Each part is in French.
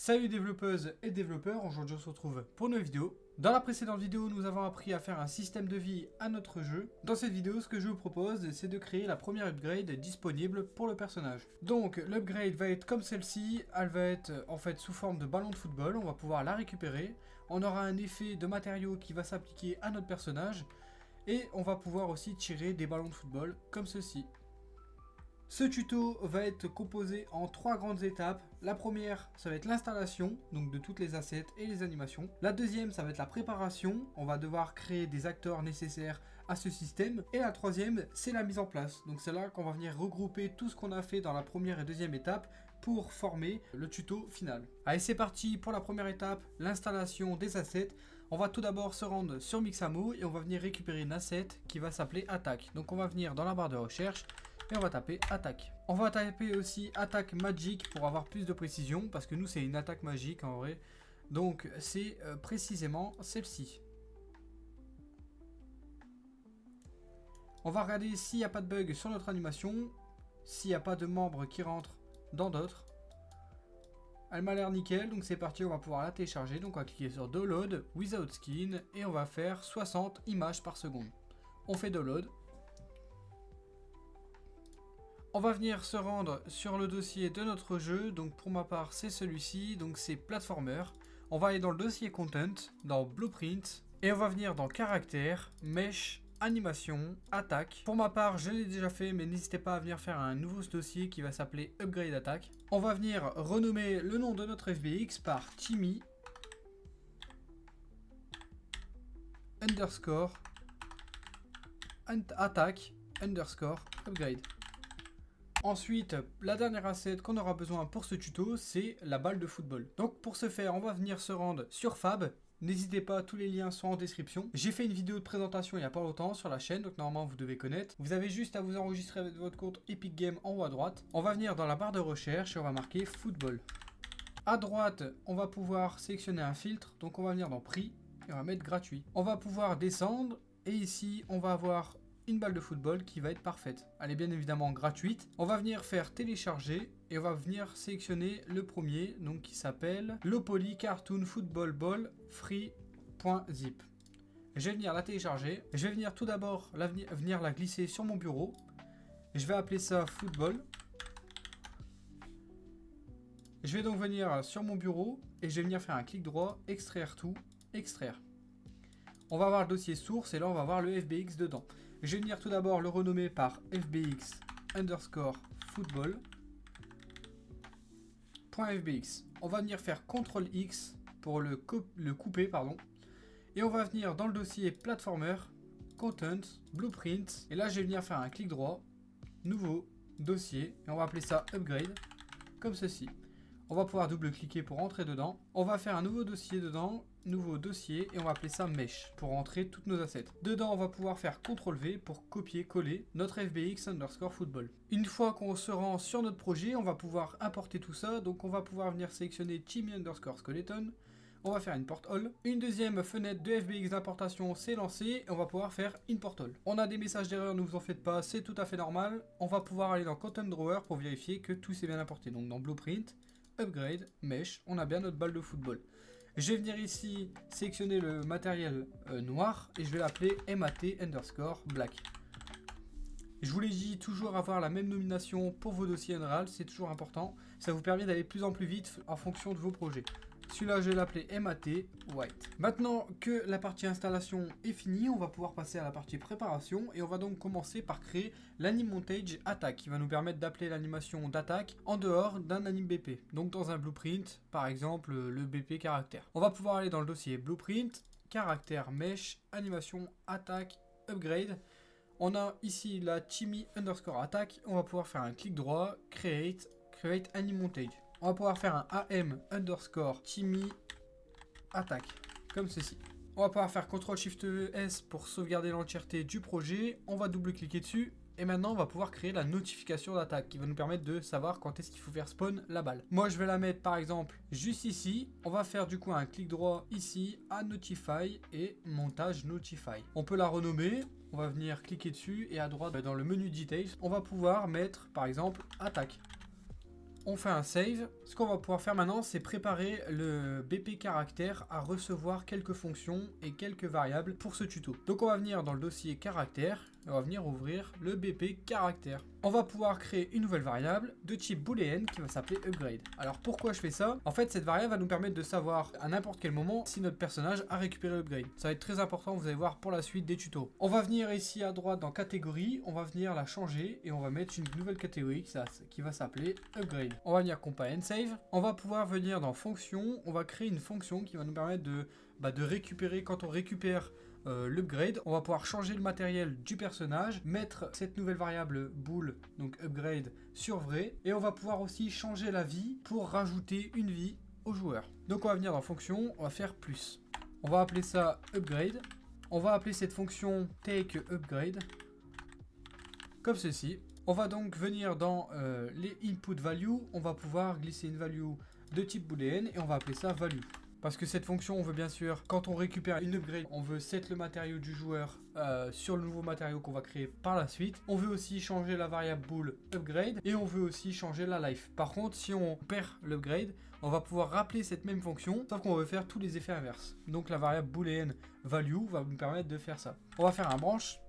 Salut développeuses et développeurs, aujourd'hui on se retrouve pour une vidéo. Dans la précédente vidéo, nous avons appris à faire un système de vie à notre jeu. Dans cette vidéo, ce que je vous propose, c'est de créer la première upgrade disponible pour le personnage. Donc l'upgrade va être comme celle-ci, elle va être en fait sous forme de ballon de football, on va pouvoir la récupérer. On aura un effet de matériaux qui va s'appliquer à notre personnage. Et on va pouvoir aussi tirer des ballons de football comme ceci. Ce tuto va être composé en 3 grandes étapes. La première, ça va être l'installation, donc de toutes les assets et les animations. La deuxième, ça va être la préparation. On va devoir créer des acteurs nécessaires à ce système. Et la troisième, c'est la mise en place. Donc c'est là qu'on va venir regrouper tout ce qu'on a fait dans la première et deuxième étape pour former le tuto final. Allez, c'est parti pour la première étape, l'installation des assets. On va tout d'abord se rendre sur Mixamo et on va venir récupérer une asset qui va s'appeler attaque. Donc on va venir dans la barre de recherche et on va taper attaque. On va taper aussi attaque magique pour avoir plus de précision parce que nous c'est une attaque magique en vrai. Donc c'est précisément celle-ci. On va regarder s'il n'y a pas de bug sur notre animation, s'il n'y a pas de membres qui rentrent dans d'autres. Elle m'a l'air nickel, donc c'est parti, on va pouvoir la télécharger. Donc on va cliquer sur Download, Without Skin, et on va faire 60 images par seconde. On fait Download. On va venir se rendre sur le dossier de notre jeu, donc pour ma part c'est celui-ci, donc c'est Platformer. On va aller dans le dossier Content, dans Blueprint, et on va venir dans Caractères, Mesh, Animation, Attaque. Pour ma part je l'ai déjà fait, mais n'hésitez pas à venir faire un nouveau dossier qui va s'appeler Upgrade Attack. On va venir renommer le nom de notre FBX par Timmy underscore attack underscore upgrade. Ensuite, la dernière asset qu'on aura besoin pour ce tuto, c'est la balle de football. Donc pour ce faire, on va venir se rendre sur Fab. N'hésitez pas, tous les liens sont en description. J'ai fait une vidéo de présentation il n'y a pas longtemps sur la chaîne, donc normalement vous devez connaître. Vous avez juste à vous enregistrer avec votre compte Epic Games en haut à droite. On va venir dans la barre de recherche et on va marquer football. À droite, on va pouvoir sélectionner un filtre, donc on va venir dans prix et on va mettre gratuit. On va pouvoir descendre et ici on va avoir une balle de football qui va être parfaite. Elle est bien évidemment gratuite. On va venir faire télécharger et on va venir sélectionner le premier, donc qui s'appelle Lopoly Cartoon Football Ball Free.zip. Je vais venir la télécharger. Je vais venir tout d'abord venir la glisser sur mon bureau. Je vais appeler ça football. Je vais donc venir sur mon bureau et je vais venir faire un clic droit, extraire tout, extraire. On va voir le dossier source et là on va voir le FBX dedans. Je vais venir tout d'abord le renommer par FBX underscore football.fbx. On va venir faire CTRL X pour le couper, pardon. Et on va venir dans le dossier Platformer, Content, Blueprint. Et là je vais venir faire un clic droit, nouveau dossier. Et on va appeler ça Upgrade, comme ceci. On va pouvoir double-cliquer pour rentrer dedans. On va faire un nouveau dossier dedans, nouveau dossier, et on va appeler ça Mesh pour rentrer toutes nos assets. Dedans, on va pouvoir faire CTRL-V pour copier-coller notre FBX underscore football. Une fois qu'on se rend sur notre projet, on va pouvoir importer tout ça. Donc on va pouvoir venir sélectionner Timmy underscore skeleton. On va faire import all. Une deuxième fenêtre de FBX d'importation s'est lancée et on va pouvoir faire import all. On a des messages d'erreur, ne vous en faites pas, c'est tout à fait normal. On va pouvoir aller dans Content Drawer pour vérifier que tout s'est bien importé. Donc dans Blueprint, Upgrade, Mesh, on a bien notre balle de football. Je vais venir ici sélectionner le matériel noir et je vais l'appeler MAT underscore black. Je vous l'ai dit, toujours avoir la même nomination pour vos dossiers Unreal, c'est toujours important. Ça vous permet d'aller de plus en plus vite en fonction de vos projets. Celui-là, je vais l'appeler MAT White. Maintenant que la partie installation est finie, on va pouvoir passer à la partie préparation et on va donc commencer par créer l'anime montage attaque qui va nous permettre d'appeler l'animation d'attaque en dehors d'un anime BP. Donc dans un blueprint, par exemple le BP caractère. On va pouvoir aller dans le dossier blueprint, caractère mesh, animation attaque, upgrade. On a ici la Timmy underscore attaque. On va pouvoir faire un clic droit, create anime montage. On va pouvoir faire un AM underscore Timmy attaque, comme ceci. On va pouvoir faire CTRL-SHIFT-S pour sauvegarder l'entièreté du projet. On va double-cliquer dessus. Et maintenant, on va pouvoir créer la notification d'attaque qui va nous permettre de savoir quand est-ce qu'il faut faire spawn la balle. Moi, je vais la mettre par exemple juste ici. On va faire du coup un clic droit ici à Notify et montage Notify. On peut la renommer. On va venir cliquer dessus et à droite dans le menu Details, on va pouvoir mettre par exemple attaque. On fait un save, Ce qu'on va pouvoir faire maintenant, c'est préparer le BP caractère à recevoir quelques fonctions et quelques variables pour ce tuto. Donc on va venir dans le dossier caractère, et on va venir ouvrir le BP caractère. On va pouvoir créer une nouvelle variable de type booléenne qui va s'appeler upgrade. Alors pourquoi je fais ça? En fait, cette variable va nous permettre de savoir à n'importe quel moment si notre personnage a récupéré l'upgrade. Ça va être très important, vous allez voir pour la suite des tutos. On va venir ici à droite dans catégorie, on va venir la changer et on va mettre une nouvelle catégorie qui va s'appeler upgrade. On va venir compile and save. On va pouvoir venir dans fonction, on va créer une fonction qui va nous permettre de récupérer, quand on récupère l'upgrade, on va pouvoir changer le matériel du personnage, mettre cette nouvelle variable bool, donc upgrade, sur vrai, et on va pouvoir aussi changer la vie pour rajouter une vie au joueur. Donc on va venir dans fonction, on va faire plus. On va appeler ça upgrade. On va appeler cette fonction take upgrade, comme ceci. On va donc venir dans les input value, on va pouvoir glisser une value de type booléenne et on va appeler ça value. Parce que cette fonction, on veut bien sûr, quand on récupère une upgrade, on veut set le matériau du joueur sur le nouveau matériau qu'on va créer par la suite. On veut aussi changer la variable bool upgrade et on veut aussi changer la life. Par contre, si on perd l'upgrade, on va pouvoir rappeler cette même fonction, sauf qu'on veut faire tous les effets inverses. Donc la variable boolean value va nous permettre de faire ça. On va faire un branch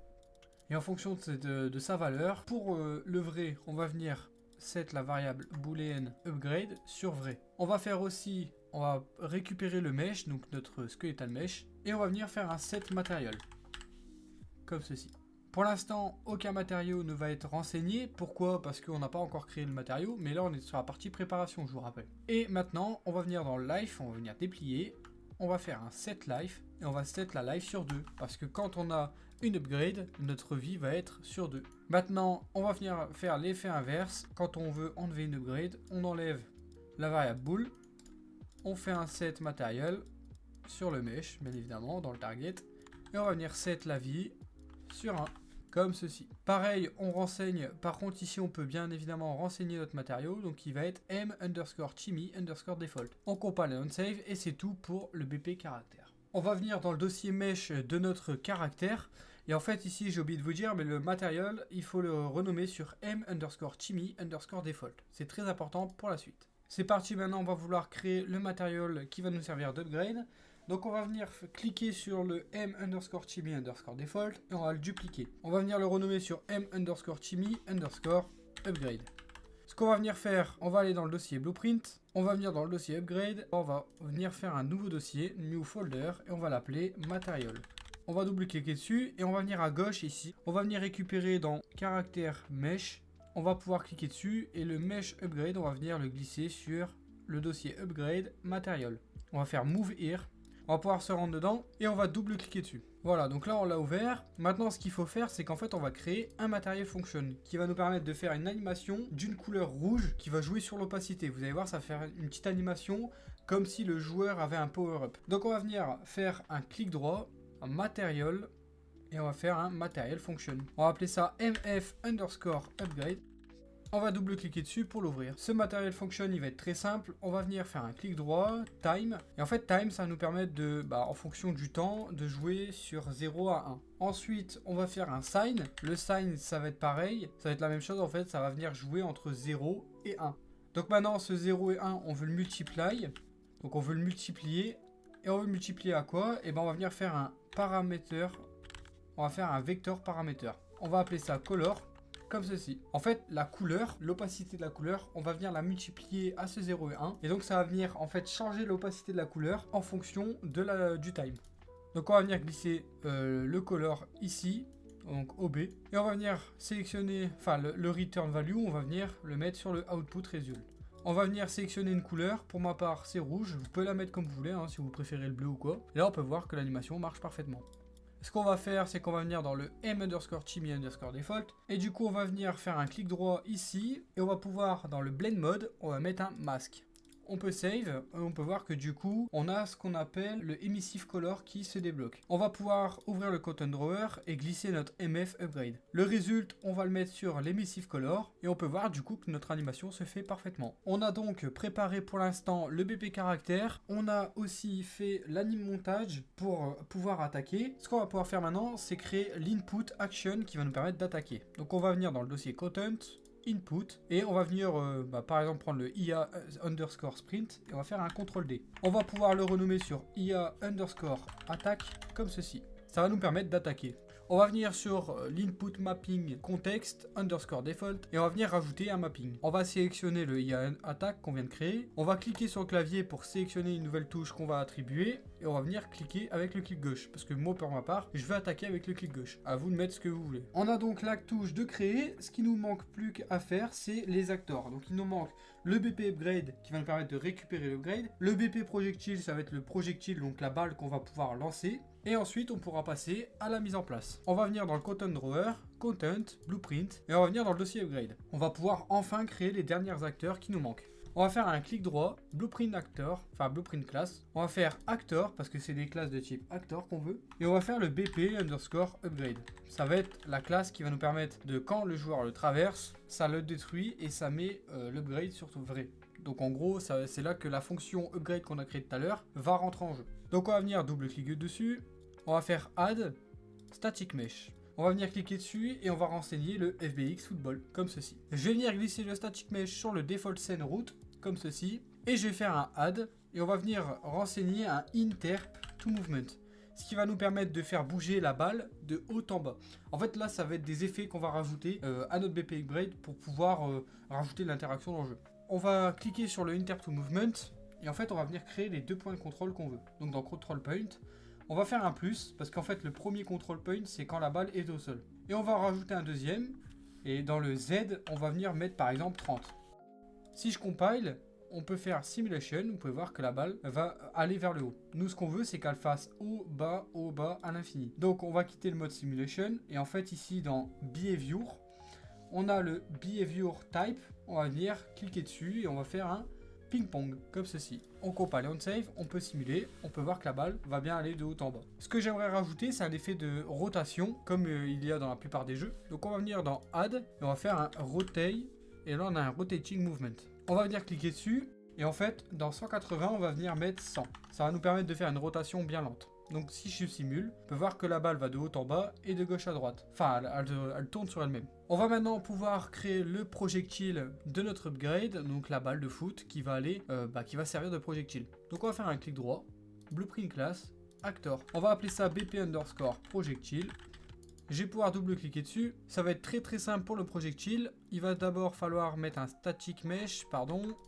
et en fonction de sa valeur, pour le vrai, on va venir set la variable boolean upgrade sur vrai. On va faire aussi... On va récupérer le mesh, donc notre skeletal mesh, et on va venir faire un set matériel, comme ceci. Pour l'instant, aucun matériau ne va être renseigné. Pourquoi? Parce qu'on n'a pas encore créé le matériau, mais là on est sur la partie préparation, je vous rappelle. Et maintenant, on va venir dans life, on va venir déplier, on va faire un set life, et on va set la life sur 2, parce que quand on a une upgrade, notre vie va être sur 2. Maintenant, on va venir faire l'effet inverse. Quand on veut enlever une upgrade, on enlève la variable bool. On fait un set matériel sur le mesh, bien évidemment, dans le target. Et on va venir set la vie sur 1, comme ceci. Pareil, on renseigne, par contre ici on peut bien évidemment renseigner notre matériau, donc il va être m_chimie_default. On compile et on save, et c'est tout pour le BP caractère. On va venir dans le dossier mesh de notre caractère. Et en fait ici j'ai oublié de vous dire, mais le matériel, il faut le renommer sur m_chimie_default. C'est très important pour la suite. C'est parti, maintenant on va vouloir créer le matériel qui va nous servir d'upgrade. Donc on va venir cliquer sur le m_chimie_default et on va le dupliquer. On va venir le renommer sur m_chimie_upgrade. Ce qu'on va venir faire, on va aller dans le dossier blueprint, on va venir dans le dossier upgrade, on va venir faire un nouveau dossier, new folder, et on va l'appeler matériel. On va double-cliquer dessus et on va venir à gauche ici. On va venir récupérer dans caractère mesh. On va pouvoir cliquer dessus et le mesh upgrade, on va venir le glisser sur le dossier upgrade matériel. On va faire move here. On va pouvoir se rendre dedans et on va double cliquer dessus. Voilà, donc là on l'a ouvert. Maintenant ce qu'il faut faire, c'est qu'en fait on va créer un matériel function qui va nous permettre de faire une animation d'une couleur rouge qui va jouer sur l'opacité. Vous allez voir, ça va faire une petite animation comme si le joueur avait un power-up. Donc on va venir faire un clic droit, un matériel, et on va faire un matériel function. On va appeler ça mf_upgrade. On va double-cliquer dessus pour l'ouvrir. Ce matériel function, il va être très simple. On va venir faire un clic droit, time. Et en fait, time, ça va nous permettre de, en fonction du temps, de jouer sur 0 à 1. Ensuite, on va faire un sign. Le sign, ça va être pareil. Ça va être la même chose, en fait, ça va venir jouer entre 0 et 1. Donc maintenant, ce 0 et 1, on veut le multiply. Donc on veut le multiplier. Et on veut le multiplier à quoi? Et ben on va venir faire un paramètre. On va faire un vecteur paramètre. On va appeler ça color, comme ceci. En fait, la couleur, l'opacité de la couleur, on va venir la multiplier à ce 0 et 1. Et donc ça va venir en fait changer l'opacité de la couleur en fonction de du time. Donc on va venir glisser le color ici, donc OB. Et on va venir sélectionner, le return value, on va venir le mettre sur le output result. On va venir sélectionner une couleur. Pour ma part, c'est rouge. Vous pouvez la mettre comme vous voulez, si vous préférez le bleu ou quoi. Et là, on peut voir que l'animation marche parfaitement. Ce qu'on va faire, c'est qu'on va venir dans le m_chimie_default. Et du coup, on va venir faire un clic droit ici. Et on va pouvoir, dans le blend mode, on va mettre un masque. On peut save, et on peut voir que du coup, on a ce qu'on appelle le emissive color qui se débloque. On va pouvoir ouvrir le content drawer et glisser notre MF upgrade. Le résultat, on va le mettre sur l'emissive color et on peut voir du coup que notre animation se fait parfaitement. On a donc préparé pour l'instant le BP caractère. On a aussi fait l'anime montage pour pouvoir attaquer. Ce qu'on va pouvoir faire maintenant, c'est créer l'input action qui va nous permettre d'attaquer. Donc on va venir dans le dossier content. input et on va venir par exemple prendre le IA underscore sprint et on va faire un CTRL D. On va pouvoir le renommer sur IA underscore attack comme ceci. Ça va nous permettre d'attaquer. On va venir sur l'input mapping context underscore default et on va venir rajouter un mapping. On va sélectionner le IA attack qu'on vient de créer. On va cliquer sur le clavier pour sélectionner une nouvelle touche qu'on va attribuer et on va venir cliquer avec le clic gauche parce que moi pour ma part je vais attaquer avec le clic gauche. À vous de mettre ce que vous voulez. On a donc la touche de créer. Ce qui nous manque plus qu'à faire c'est les acteurs. Donc il nous manque le BP upgrade qui va nous permettre de récupérer l'upgrade. Le BP projectile, ça va être le projectile, donc la balle qu'on va pouvoir lancer. Et ensuite, on pourra passer à la mise en place. On va venir dans le Content Drawer, Content, Blueprint, et on va venir dans le dossier Upgrade. On va pouvoir enfin créer les derniers acteurs qui nous manquent. On va faire un clic droit, Blueprint Actor, enfin Blueprint Class. On va faire Actor, parce que c'est des classes de type Actor qu'on veut. Et on va faire le BP underscore Upgrade. Ça va être la classe qui va nous permettre de, quand le joueur le traverse, ça le détruit et ça met l'upgrade sur vrai. Donc en gros, c'est là que la fonction upgrade qu'on a créée tout à l'heure va rentrer en jeu. Donc on va venir double-cliquer dessus, on va faire Add Static Mesh. On va venir cliquer dessus et on va renseigner le FBX Football, comme ceci. Je vais venir glisser le Static Mesh sur le Default Scene Route, comme ceci. Et je vais faire un Add et on va venir renseigner un Interp to Movement. Ce qui va nous permettre de faire bouger la balle de haut en bas. En fait là, ça va être des effets qu'on va rajouter à notre BP Upgrade pour pouvoir rajouter de l'interaction dans le jeu. On va cliquer sur le Interp to Movement et en fait on va venir créer les deux points de contrôle qu'on veut. Donc dans Control Point, on va faire un plus parce qu'en fait le premier Control Point c'est quand la balle est au sol. Et on va rajouter un deuxième et dans le Z on va venir mettre par exemple 30. Si je compile, on peut faire Simulation, vous pouvez voir que la balle va aller vers le haut. Nous ce qu'on veut c'est qu'elle fasse haut, bas, à l'infini. Donc on va quitter le mode Simulation et en fait ici dans Behavior, on a le Behavior Type, on va venir cliquer dessus et on va faire un ping-pong, comme ceci. On compile et on save, on peut simuler, on peut voir que la balle va bien aller de haut en bas. Ce que j'aimerais rajouter, c'est un effet de rotation, comme il y a dans la plupart des jeux. Donc on va venir dans Add, et on va faire un Rotate, et là on a un Rotating Movement. On va venir cliquer dessus, et en fait, dans 180, on va venir mettre 100. Ça va nous permettre de faire une rotation bien lente. Donc si je simule, on peut voir que la balle va de haut en bas et de gauche à droite. Enfin, elle tourne sur elle-même. On va maintenant pouvoir créer le projectile de notre upgrade, donc la balle de foot qui va aller, qui va servir de projectile. Donc on va faire un clic droit, Blueprint Class, Actor. On va appeler ça BP underscore projectile. Je vais pouvoir double-cliquer dessus. Ça va être très simple pour le projectile. Il va d'abord falloir mettre un static mesh,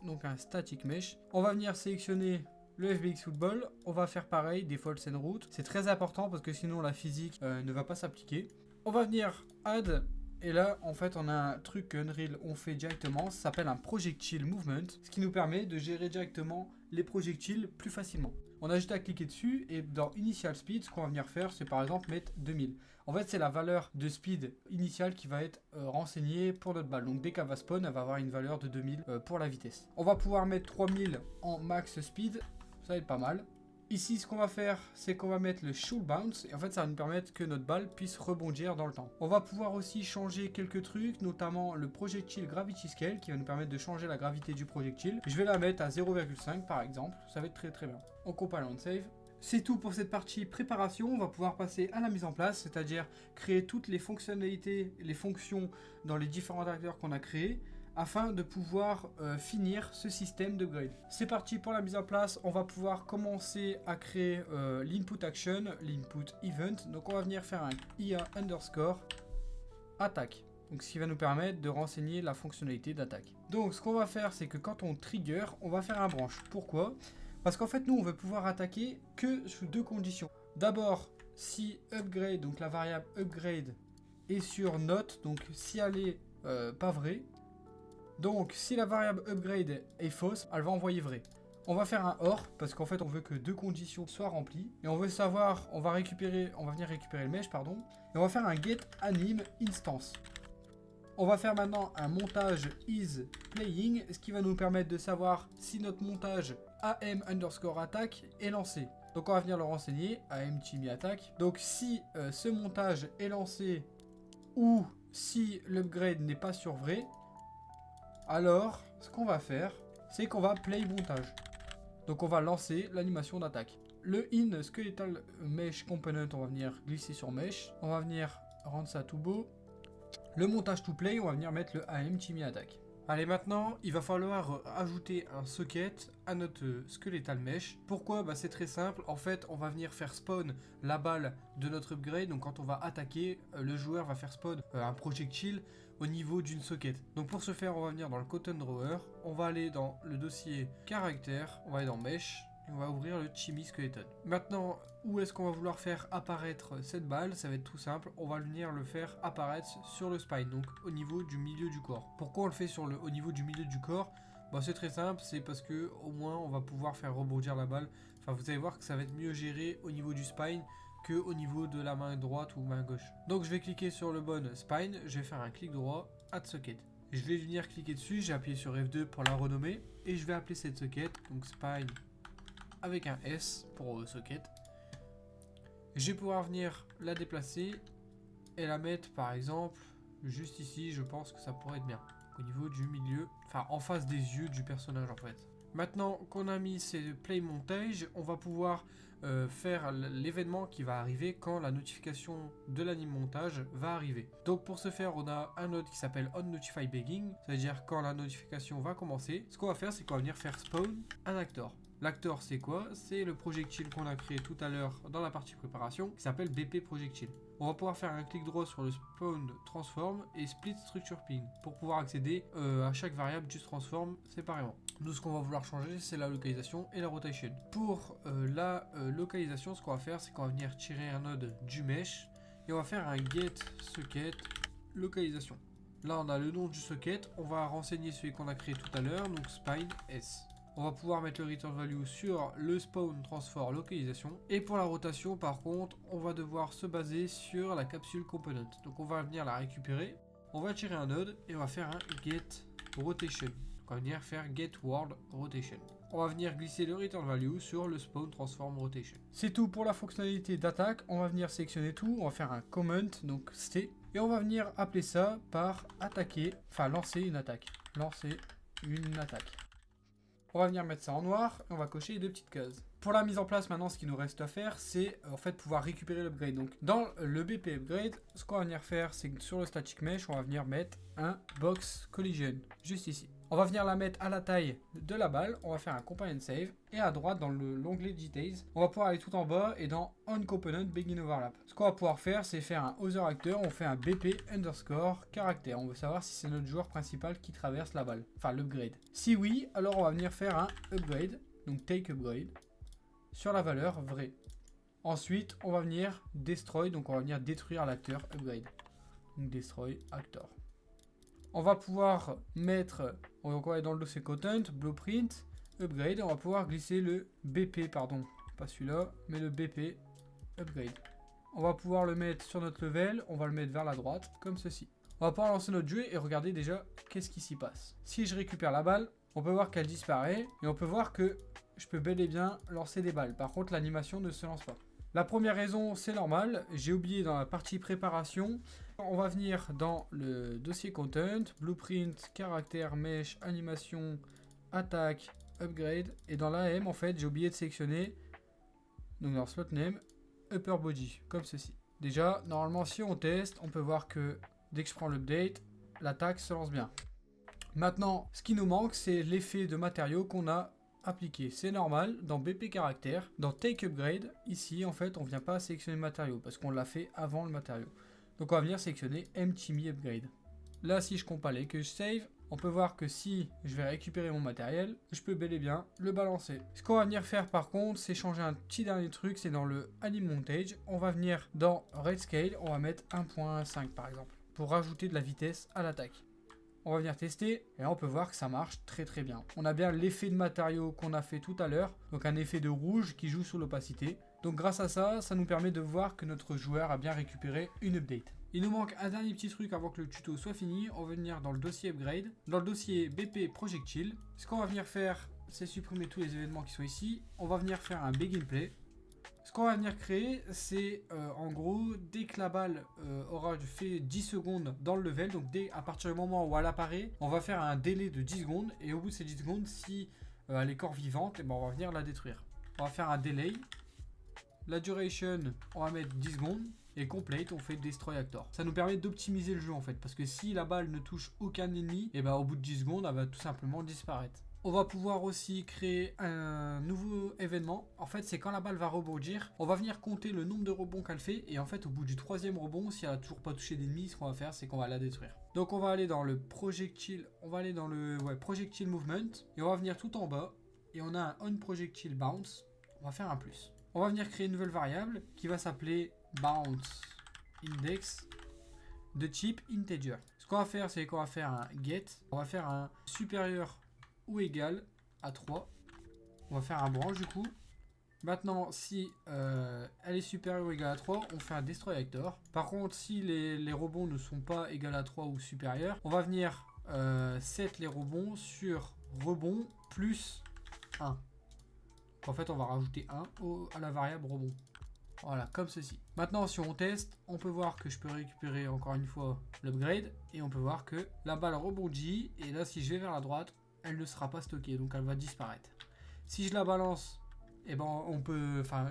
donc un static mesh. On va venir sélectionner le FBX Football, on va faire pareil, Default Scene Route. C'est très important parce que sinon la physique ne va pas s'appliquer. On va venir Add, et là en fait on a un truc que Unreal on fait directement, ça s'appelle un Projectile Movement, ce qui nous permet de gérer directement les projectiles plus facilement. On a juste à cliquer dessus et dans Initial Speed, ce qu'on va venir faire, c'est par exemple mettre 2000. En fait, c'est la valeur de speed initiale qui va être renseignée pour notre balle. Donc dès qu'elle va spawn, elle va avoir une valeur de 2000 pour la vitesse. On va pouvoir mettre 3000 en max speed. Ça va être pas mal. Ici, ce qu'on va faire, c'est qu'on va mettre le Should Bounce. Et en fait, ça va nous permettre que notre balle puisse rebondir dans le temps. On va pouvoir aussi changer quelques trucs, notamment le Projectile Gravity Scale, qui va nous permettre de changer la gravité du projectile. Je vais la mettre à 0,5 par exemple. Ça va être très bien. On compile, on save. C'est tout pour cette partie préparation. On va pouvoir passer à la mise en place, c'est-à-dire créer toutes les fonctionnalités, les fonctions dans les différents acteurs qu'on a créés, afin de pouvoir finir ce système d'upgrade. C'est parti pour la mise en place. On va pouvoir commencer à créer l'input action, l'input event. Donc on va venir faire un IA underscore attaque. Donc ce qui va nous permettre de renseigner la fonctionnalité d'attaque. Donc ce qu'on va faire, c'est que quand on trigger, on va faire un branch. Pourquoi ? Parce qu'en fait nous on veut pouvoir attaquer que sous deux conditions. D'abord si upgrade, donc la variable upgrade est sur not, donc si elle est pas vraie. Donc si la variable upgrade est fausse, elle va envoyer vrai. On va faire un OR parce qu'en fait on veut que deux conditions soient remplies. Et on veut savoir, on va venir récupérer le mesh, pardon. Et on va faire un get anim instance. On va faire maintenant un montage is playing, ce qui va nous permettre de savoir si notre montage am underscore attack est lancé. Donc on va venir le renseigner, am Timmy attack. Donc si ce montage est lancé ou si l'upgrade n'est pas sur vrai, alors ce qu'on va faire, c'est qu'on va play montage. Donc on va lancer l'animation d'attaque. Le in skeletal mesh component, on va venir glisser sur mesh. On va venir rendre ça tout beau. Le montage to play, on va venir mettre le AM Timmy Attack. Allez, maintenant, il va falloir ajouter un socket à notre skeletal mesh. Pourquoi? Bah, c'est très simple. En fait, on va venir faire spawn la balle de notre upgrade. Donc, quand on va attaquer, le joueur va faire spawn un projectile au niveau d'une socket. Donc, pour ce faire, on va venir dans le Cotton Drawer. On va aller dans le dossier caractère. On va aller dans mesh. Et on va ouvrir le Timmy Skeleton. Maintenant, où est-ce qu'on va vouloir faire apparaître cette balle? Ça va être tout simple. On va venir le faire apparaître sur le spine, donc au niveau du milieu du corps. Pourquoi on le fait au niveau du milieu du corps? Bah, c'est très simple, c'est parce que au moins on va pouvoir faire rebondir la balle. Enfin, vous allez voir que ça va être mieux géré au niveau du spine que au niveau de la main droite ou main gauche. Donc je vais cliquer sur le bon spine, je vais faire un clic droit, add socket. Je vais venir cliquer dessus, j'ai appuyé sur F2 pour la renommer et je vais appeler cette socket, donc spine avec un S pour socket. Je vais pouvoir venir la déplacer et la mettre par exemple juste ici. Je pense que ça pourrait être bien au niveau du milieu, enfin en face des yeux du personnage en fait. Maintenant qu'on a mis ces play montage, on va pouvoir faire l'événement qui va arriver quand la notification de l'anime montage va arriver. Donc pour ce faire, on a un node qui s'appelle onNotifyBegging, c'est-à-dire quand la notification va commencer. Ce qu'on va faire, c'est qu'on va venir faire spawn un actor. L'actor, c'est quoi? C'est le projectile qu'on a créé tout à l'heure dans la partie préparation, qui s'appelle BP Projectile. On va pouvoir faire un clic droit sur le spawn transform et split structure ping pour pouvoir accéder à chaque variable du transform séparément. Nous, ce qu'on va vouloir changer, c'est la localisation et la rotation. Pour la localisation, ce qu'on va faire, c'est qu'on va venir tirer un node du mesh et on va faire un get socket localisation. Là, on a le nom du socket. On va renseigner celui qu'on a créé tout à l'heure, donc spine S. On va pouvoir mettre le return value sur le spawn transform localisation. Et pour la rotation, par contre, on va devoir se baser sur la capsule component. Donc on va venir la récupérer. On va tirer un node et on va faire un get rotation. Donc on va venir faire get world rotation. On va venir glisser le return value sur le spawn transform rotation. C'est tout pour la fonctionnalité d'attaque. On va venir sélectionner tout. On va faire un comment, donc C. Et on va venir appeler ça par attaquer, enfin lancer une attaque. Lancer une attaque. On va venir mettre ça en noir et on va cocher les deux petites cases. Pour la mise en place maintenant, ce qu'il nous reste à faire, c'est en fait pouvoir récupérer l'upgrade. Donc dans le BP upgrade, ce qu'on va venir faire, c'est que sur le static mesh, on va venir mettre un box collision, juste ici. On va venir la mettre à la taille de la balle, on va faire un companion save, et à droite dans l'onglet details, on va pouvoir aller tout en bas et dans on component begin overlap. Ce qu'on va pouvoir faire, c'est faire un other actor, on fait un BP underscore caractère. On veut savoir si c'est notre joueur principal qui traverse la balle, enfin l'upgrade. Si oui, alors on va venir faire un upgrade, donc take upgrade, sur la valeur vraie. Ensuite, on va venir destroy, donc on va venir détruire l'acteur upgrade. Donc destroy actor. On va pouvoir mettre, donc on va aller dans le dossier content, blueprint, upgrade, et on va pouvoir glisser le BP, pardon, pas celui-là, mais le BP upgrade. On va pouvoir le mettre sur notre level, on va le mettre vers la droite, comme ceci. On va pouvoir lancer notre jeu et regarder déjà qu'est-ce qui s'y passe. Si je récupère la balle, on peut voir qu'elle disparaît, et on peut voir que je peux bel et bien lancer des balles. Par contre, l'animation ne se lance pas. La première raison, c'est normal, j'ai oublié dans la partie préparation. On va venir dans le dossier content, blueprint, caractère, mesh, animation, attaque, upgrade. Et dans l'AM, en fait, j'ai oublié de sélectionner, donc dans slot name, upper body, comme ceci. Déjà, normalement, si on teste, on peut voir que dès que je prends l'update, l'attaque se lance bien. Maintenant, ce qui nous manque, c'est l'effet de matériaux qu'on a appliqué. C'est normal, dans BP caractère, dans take upgrade, ici, en fait, on vient pas sélectionner le matériau parce qu'on l'a fait avant le matériau. Donc on va venir sélectionner MTME upgrade. Là, si je compile et que je save, on peut voir que si je vais récupérer mon matériel, je peux bel et bien le balancer. Ce qu'on va venir faire par contre, c'est changer un petit dernier truc, c'est dans le anim montage. On va venir dans red scale, on va mettre 1.5 par exemple, pour rajouter de la vitesse à l'attaque. On va venir tester et là on peut voir que ça marche très très bien. On a bien l'effet de matériau qu'on a fait tout à l'heure, donc un effet de rouge qui joue sur l'opacité. Donc grâce à ça, ça nous permet de voir que notre joueur a bien récupéré une update. Il nous manque un dernier petit truc avant que le tuto soit fini. On va venir dans le dossier upgrade, dans le dossier BP projectile. Ce qu'on va venir faire, c'est supprimer tous les événements qui sont ici. On va venir faire un begin play. Ce qu'on va venir créer, c'est en gros, dès que la balle aura fait 10 secondes dans le level, donc à partir du moment où elle apparaît, on va faire un délai de 10 secondes. Et au bout de ces 10 secondes, si elle est encore vivante, et ben on va venir la détruire. On va faire un delay La duration, on va mettre 10 secondes. Et complete, on fait destroy actor. Ça nous permet d'optimiser le jeu en fait. Parce que si la balle ne touche aucun ennemi, et bah au bout de 10 secondes, elle va tout simplement disparaître. On va pouvoir aussi créer un nouveau événement. En fait, c'est quand la balle va rebondir, on va venir compter le nombre de rebonds qu'elle fait. Et en fait, au bout du 3e rebond, si elle a toujours pas touché d'ennemi, ce qu'on va faire, c'est qu'on va la détruire. Donc on va aller dans le projectile, on va aller dans le projectile movement. Et on va venir tout en bas. Et on a un on projectile bounce. On va faire un plus. On va venir créer une nouvelle variable qui va s'appeler bounce index de type integer. Ce qu'on va faire, c'est qu'on va faire un get. On va faire un supérieur ou égal à 3. On va faire un branch du coup. Maintenant, si elle est supérieure ou égale à 3, on fait un destroy actor. Par contre, si les rebonds ne sont pas égaux à 3 ou supérieurs, on va venir set les rebonds sur rebond plus 1. En fait, on va rajouter 1 à la variable rebond. Voilà, comme ceci. Maintenant, si on teste, on peut voir que je peux récupérer encore une fois l'upgrade. Et on peut voir que la balle rebondit. Et là, si je vais vers la droite, elle ne sera pas stockée. Donc, elle va disparaître. Si je la balance, eh ben,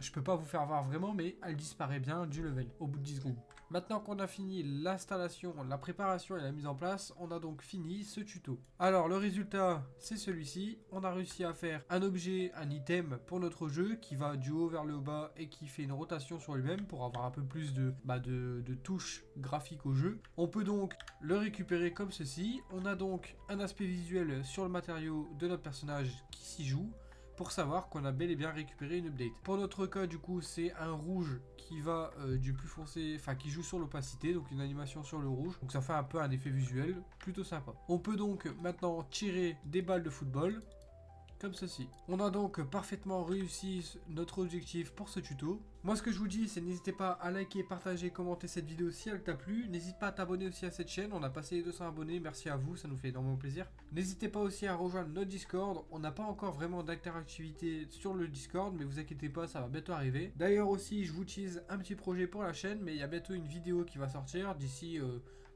je peux pas vous faire voir vraiment, mais elle disparaît bien du level au bout de 10 secondes. Maintenant qu'on a fini l'installation, la préparation et la mise en place, on a donc fini ce tuto. Alors le résultat, c'est celui-ci. On a réussi à faire un objet, un item pour notre jeu qui va du haut vers le bas et qui fait une rotation sur lui-même pour avoir un peu plus de touches graphiques au jeu. On peut donc le récupérer comme ceci. On a donc un aspect visuel sur le matériau de notre personnage qui s'y joue, pour savoir qu'on a bel et bien récupéré une update. Pour notre cas, du coup, c'est un rouge qui va du plus foncé, enfin qui joue sur l'opacité, donc une animation sur le rouge. Donc ça fait un peu un effet visuel plutôt sympa. On peut donc maintenant tirer des balles de football, comme ceci. On a donc parfaitement réussi notre objectif pour ce tuto. Moi, ce que je vous dis, c'est n'hésitez pas à liker, partager, commenter cette vidéo si elle t'a plu. N'hésite pas à t'abonner aussi à cette chaîne. On a passé les 200 abonnés. Merci à vous, ça nous fait énormément plaisir. N'hésitez pas aussi à rejoindre notre Discord. On n'a pas encore vraiment d'interactivité sur le Discord, mais vous inquiétez pas, ça va bientôt arriver. D'ailleurs aussi, je vous tease un petit projet pour la chaîne, mais il y a bientôt une vidéo qui va sortir d'ici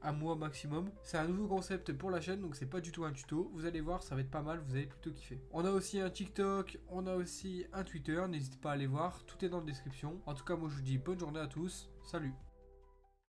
un mois maximum. C'est un nouveau concept pour la chaîne, donc c'est pas du tout un tuto. Vous allez voir, ça va être pas mal, vous allez plutôt kiffer. On a aussi un TikTok, on a aussi un Twitter, n'hésitez pas à aller voir, tout est dans la description. En tout cas, moi je vous dis bonne journée à tous, salut.